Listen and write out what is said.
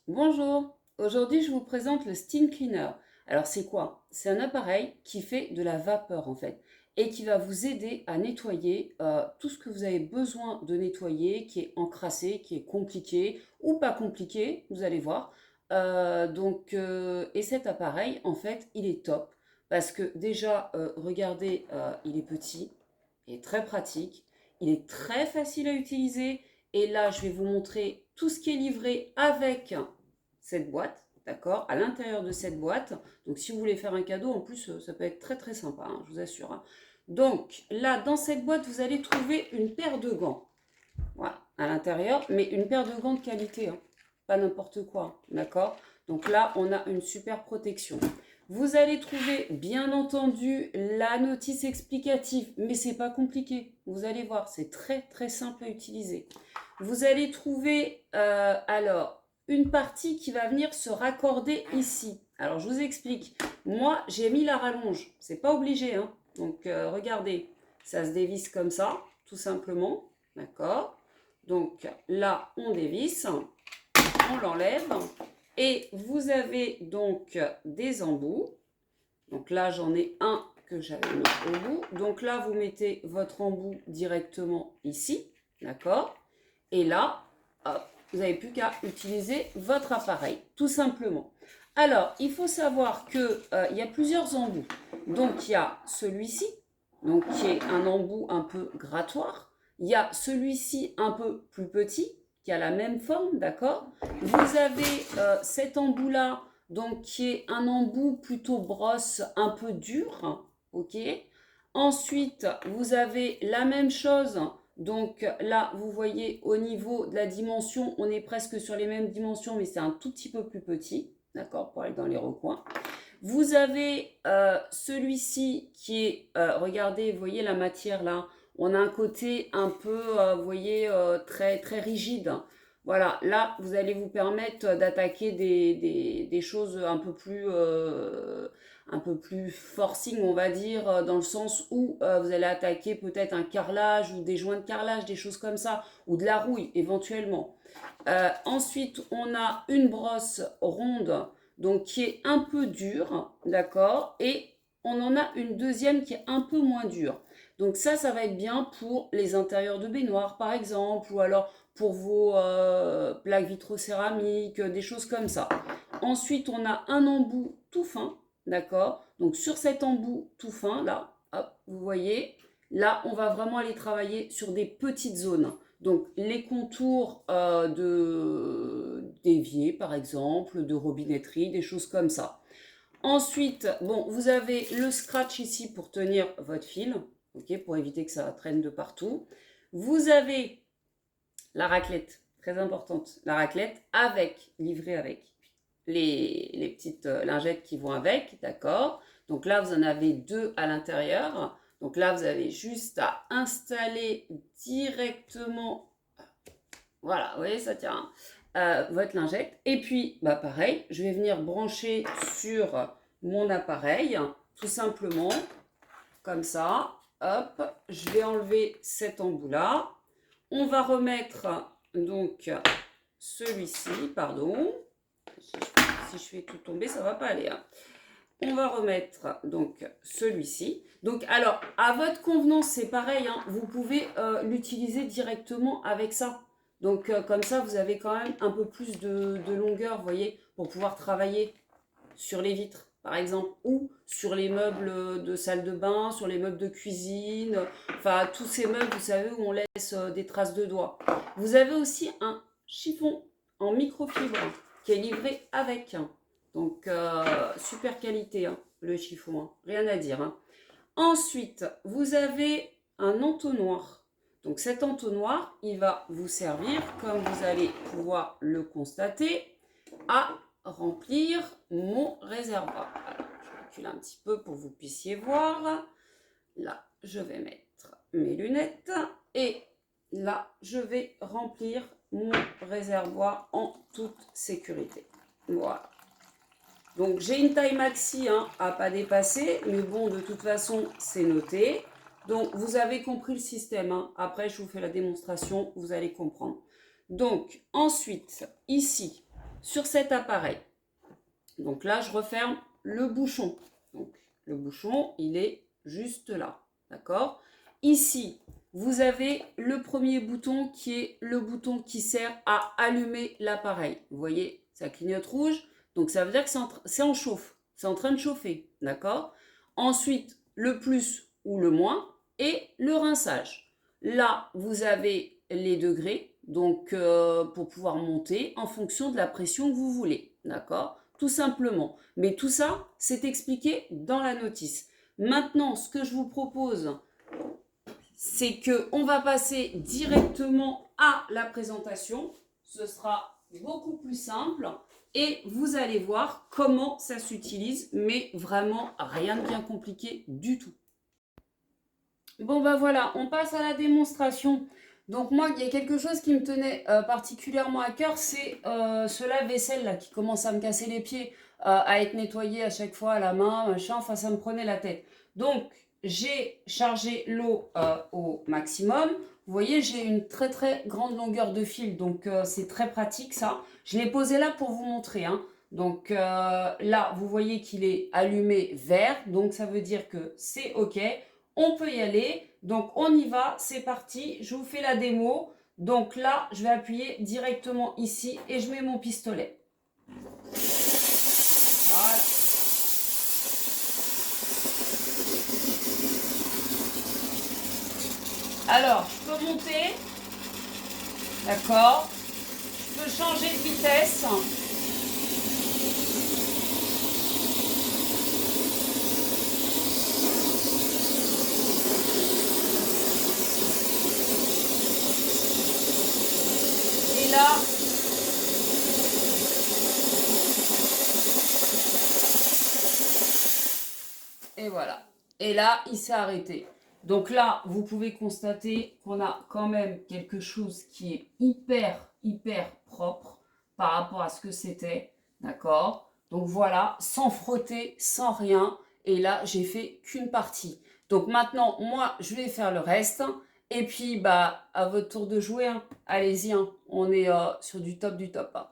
Bonjour, aujourd'hui je vous présente le Steam Cleaner. Alors c'est quoi? C'est un appareil qui fait de la vapeur en fait et qui va vous aider à nettoyer tout ce que vous avez besoin de nettoyer, qui est encrassé, qui est compliqué ou pas compliqué, vous allez voir. Et cet appareil en fait il est top parce que déjà regardez, il est petit, il est très pratique, il est très facile à utiliser et là je vais vous montrer tout ce qui est livré avec cette boîte, d'accord, à l'intérieur de cette boîte. Donc si vous voulez faire un cadeau, en plus, ça peut être très très sympa, hein, je vous assure, hein. Donc là, dans cette boîte, vous allez trouver une paire de gants. Voilà, à l'intérieur, mais une paire de gants de qualité, hein, pas n'importe quoi, d'accord. Donc là, on a une super protection. Vous allez trouver, bien entendu, la notice explicative, mais c'est pas compliqué. Vous allez voir, c'est très très simple à utiliser. Vous allez trouver une partie qui va venir se raccorder ici. Alors je vous explique. Moi, j'ai mis la rallonge. C'est pas obligé, hein. Donc regardez, ça se dévisse comme ça, tout simplement, d'accord. Donc là, on dévisse, on l'enlève et vous avez donc des embouts. Donc là, j'en ai un que j'avais mis au bout. Donc là, vous mettez votre embout directement ici, d'accord. Et là, hop, vous n'avez plus qu'à utiliser votre appareil, tout simplement. Alors, il faut savoir qu'il y a plusieurs embouts. Donc, il y a celui-ci, donc qui est un embout un peu grattoir. Il y a celui-ci un peu plus petit, qui a la même forme, d'accord. Vous avez cet embout-là, donc qui est un embout plutôt brosse un peu dur, ok. Ensuite, vous avez la même chose. Donc là, vous voyez au niveau de la dimension, on est presque sur les mêmes dimensions, mais c'est un tout petit peu plus petit, d'accord, pour aller dans les recoins. Vous avez celui-ci qui est, regardez, vous voyez la matière là, on a un côté un peu, vous voyez, très, très rigide. Voilà, là, vous allez vous permettre d'attaquer des choses un peu plus forcing, on va dire, dans le sens où vous allez attaquer peut-être un carrelage ou des joints de carrelage, des choses comme ça, ou de la rouille éventuellement. Ensuite, on a une brosse ronde, donc qui est un peu dure, d'accord, et on en a une deuxième qui est un peu moins dure. Donc ça va être bien pour les intérieurs de baignoire, par exemple, ou alors pour vos plaques vitrocéramiques, des choses comme ça. Ensuite, on a un embout tout fin, d'accord. Donc sur cet embout tout fin, là, hop, vous voyez, là, on va vraiment aller travailler sur des petites zones. Donc les contours d'évier par exemple, de robinetterie, des choses comme ça. Ensuite, bon, vous avez le scratch ici pour tenir votre fil, ok, pour éviter que ça traîne de partout. Vous avez la raclette, très importante, la raclette livrée avec les petites lingettes qui vont avec, d'accord. Donc là, vous en avez deux à l'intérieur. Donc là, vous avez juste à installer directement, voilà, vous voyez, ça tient, votre lingette. Et puis, bah pareil, je vais venir brancher sur mon appareil, tout simplement, comme ça. Hop, je vais enlever cet embout-là. On va remettre donc celui-ci, pardon. Si je fais tout tomber, ça va pas aller, hein. On va remettre donc celui-ci. Donc alors, à votre convenance, c'est pareil, hein, vous pouvez l'utiliser directement avec ça. Donc comme ça, vous avez quand même un peu plus de longueur, vous voyez, pour pouvoir travailler sur les vitres, par exemple, ou sur les meubles de salle de bain, sur les meubles de cuisine, enfin tous ces meubles, vous savez, où on laisse des traces de doigts. Vous avez aussi un chiffon en microfibre qui est livré avec. Donc, super qualité, hein, le chiffon, hein, rien à dire, hein. Ensuite, vous avez un entonnoir. Donc, cet entonnoir, il va vous servir, comme vous allez pouvoir le constater, à remplir mon réservoir. Alors, je recule un petit peu pour que vous puissiez voir. Là, je vais mettre mes lunettes et là, je vais remplir mon réservoir en toute sécurité. Voilà. Donc j'ai une taille maxi, hein, à pas dépasser, mais bon, de toute façon, c'est noté. Donc vous avez compris le système, hein. Après, je vous fais la démonstration, vous allez comprendre. Donc ensuite, ici, sur cet appareil. Donc là, je referme le bouchon. Donc le bouchon, il est juste là, d'accord? Ici, vous avez le premier bouton qui est le bouton qui sert à allumer l'appareil. Vous voyez, ça clignote rouge, donc ça veut dire que c'est en chauffe, c'est en train de chauffer, d'accord? Ensuite, le plus ou le moins et le rinçage. Là, vous avez les degrés, donc pour pouvoir monter en fonction de la pression que vous voulez, d'accord? Tout simplement. Mais tout ça, c'est expliqué dans la notice. Maintenant, ce que je vous propose, c'est qu'on va passer directement à la présentation. Ce sera beaucoup plus simple et vous allez voir comment ça s'utilise, mais vraiment rien de bien compliqué du tout. Bon ben voilà, on passe à la démonstration. Donc moi, il y a quelque chose qui me tenait particulièrement à cœur, c'est ce lave-vaisselle là qui commence à me casser les pieds, à être nettoyé à chaque fois à la main, machin, enfin ça me prenait la tête. Donc j'ai chargé l'eau au maximum. Vous voyez, j'ai une très très grande longueur de fil, donc c'est très pratique ça. Je l'ai posé là pour vous montrer, hein. Donc là, vous voyez qu'il est allumé vert, donc ça veut dire que c'est OK. On peut y aller, donc on y va, c'est parti, je vous fais la démo. Donc là, je vais appuyer directement ici et je mets mon pistolet. Voilà. Alors, je peux monter, d'accord, je peux changer de vitesse. Et là, et voilà. Et là, il s'est arrêté. Donc là, vous pouvez constater qu'on a quand même quelque chose qui est hyper propre par rapport à ce que c'était. D'accord? Donc voilà, sans frotter, sans rien. Et là, j'ai fait qu'une partie. Donc maintenant, moi, je vais faire le reste. Et puis, bah, à votre tour de jouer, hein. Allez-y, hein. On est sur du top du top, hein.